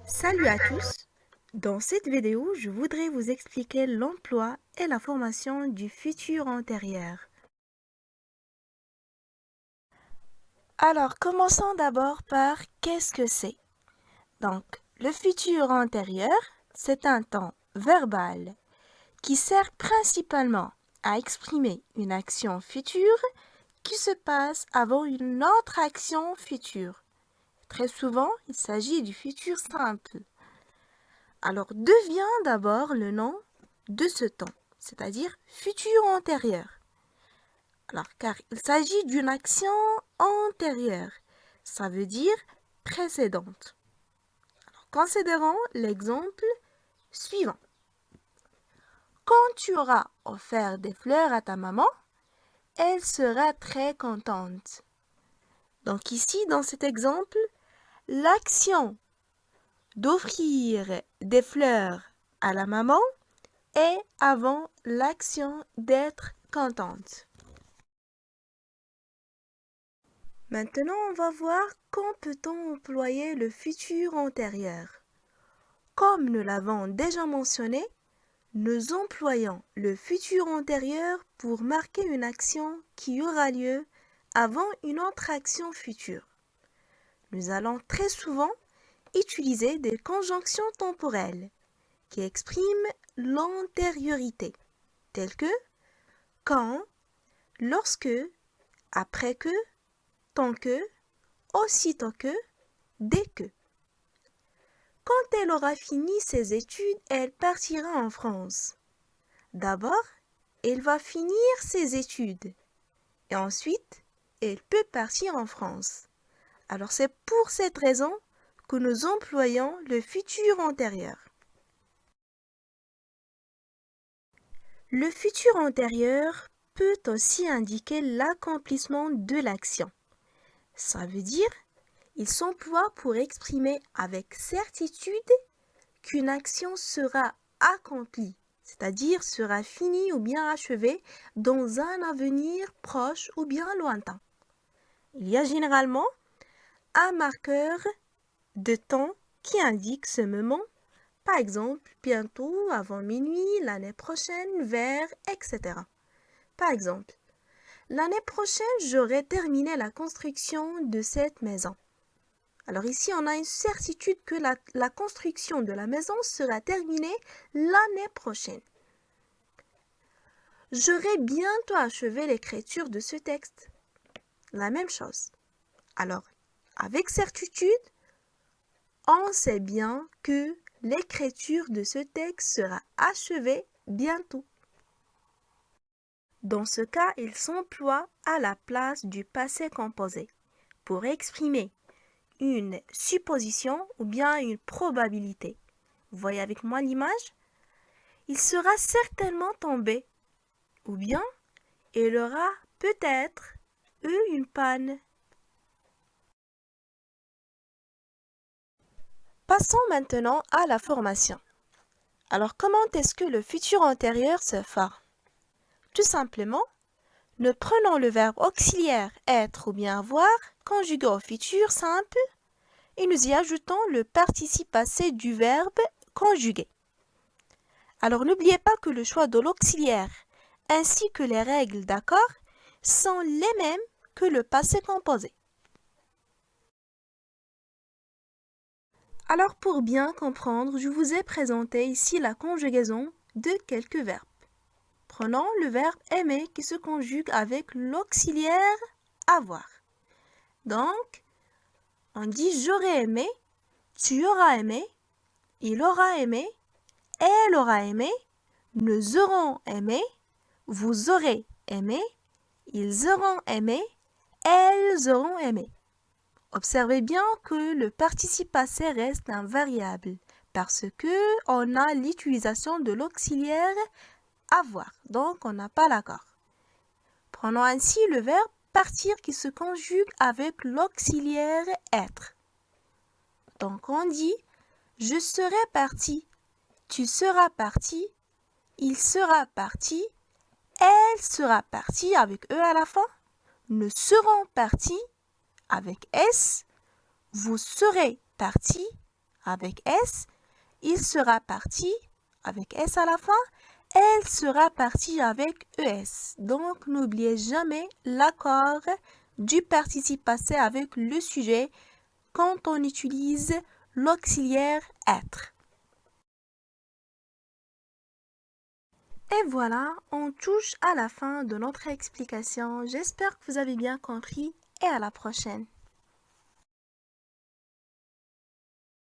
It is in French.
Salut à tous! Dans cette vidéo, je voudrais vous expliquer l'emploi et la formation du futur antérieur. Alors, commençons d'abord par qu'est-ce que c'est? Donc, le futur antérieur, c'est un temps verbal qui sert principalement à exprimer une action future qui se passe avant une autre action future. Très souvent, il s'agit du futur simple. Alors, devient d'abord le nom de ce temps, c'est-à-dire futur antérieur. Alors, car il s'agit d'une action antérieure, ça veut dire précédente. Alors, considérons l'exemple suivant. Quand tu auras offert des fleurs à ta maman, elle sera très contente. Donc ici, dans cet exemple, l'action d'offrir des fleurs à la maman est avant l'action d'être contente. Maintenant, on va voir quand peut-on employer le futur antérieur. Comme nous l'avons déjà mentionné, nous employons le futur antérieur pour marquer une action qui aura lieu avant une autre action future. Nous allons très souvent utiliser des conjonctions temporelles qui expriment l'antériorité, telles que quand, lorsque, après que, tant que, aussitôt que, dès que. Quand elle aura fini ses études, elle partira en France. D'abord, elle va finir ses études et ensuite, elle peut partir en France. Alors c'est pour cette raison que nous employons le futur antérieur. Le futur antérieur peut aussi indiquer l'accomplissement de l'action. Ça veut dire il s'emploie pour exprimer avec certitude qu'une action sera accomplie, c'est-à-dire sera finie ou bien achevée dans un avenir proche ou bien lointain. Il y a généralement un marqueur de temps qui indique ce moment, par exemple bientôt, avant minuit, l'année prochaine, vers, etc. Par exemple, l'année prochaine, j'aurai terminé la construction de cette maison. Alors ici, on a une certitude que la construction de la maison sera terminée l'année prochaine. J'aurai bientôt achevé l'écriture de ce texte. La même chose. Alors, avec certitude, on sait bien que l'écriture de ce texte sera achevée bientôt. Dans ce cas, il s'emploie à la place du passé composé pour exprimer une supposition ou bien une probabilité. Vous voyez avec moi l'image? Il sera certainement tombé ou bien il aura peut-être eu une panne. Passons maintenant à la formation. Alors comment est-ce que le futur antérieur se fait? Tout simplement, nous prenons le verbe auxiliaire être ou bien avoir conjugué au futur simple et nous y ajoutons le participe passé du verbe conjugué. Alors n'oubliez pas que le choix de l'auxiliaire ainsi que les règles d'accord sont les mêmes que le passé composé. Alors pour bien comprendre, je vous ai présenté ici la conjugaison de quelques verbes. Prenons le verbe aimer qui se conjugue avec l'auxiliaire avoir. Donc, on dit j'aurais aimé, tu auras aimé, il aura aimé, elle aura aimé, nous aurons aimé, vous aurez aimé, ils auront aimé, elles auront aimé. Observez bien que le participe passé reste invariable parce que on a l'utilisation de l'auxiliaire avoir, donc on n'a pas l'accord. Prenons ainsi le verbe partir qui se conjugue avec l'auxiliaire être. Donc on dit je serai parti, tu seras parti, il sera parti, elle sera partie avec E à la fin, nous serons partis avec S, vous serez partis avec S, il sera parti avec S à la fin. Elle sera partie avec ES. Donc, n'oubliez jamais l'accord du participe passé avec le sujet quand on utilise l'auxiliaire être. Et voilà, on touche à la fin de notre explication. J'espère que vous avez bien compris et à la prochaine.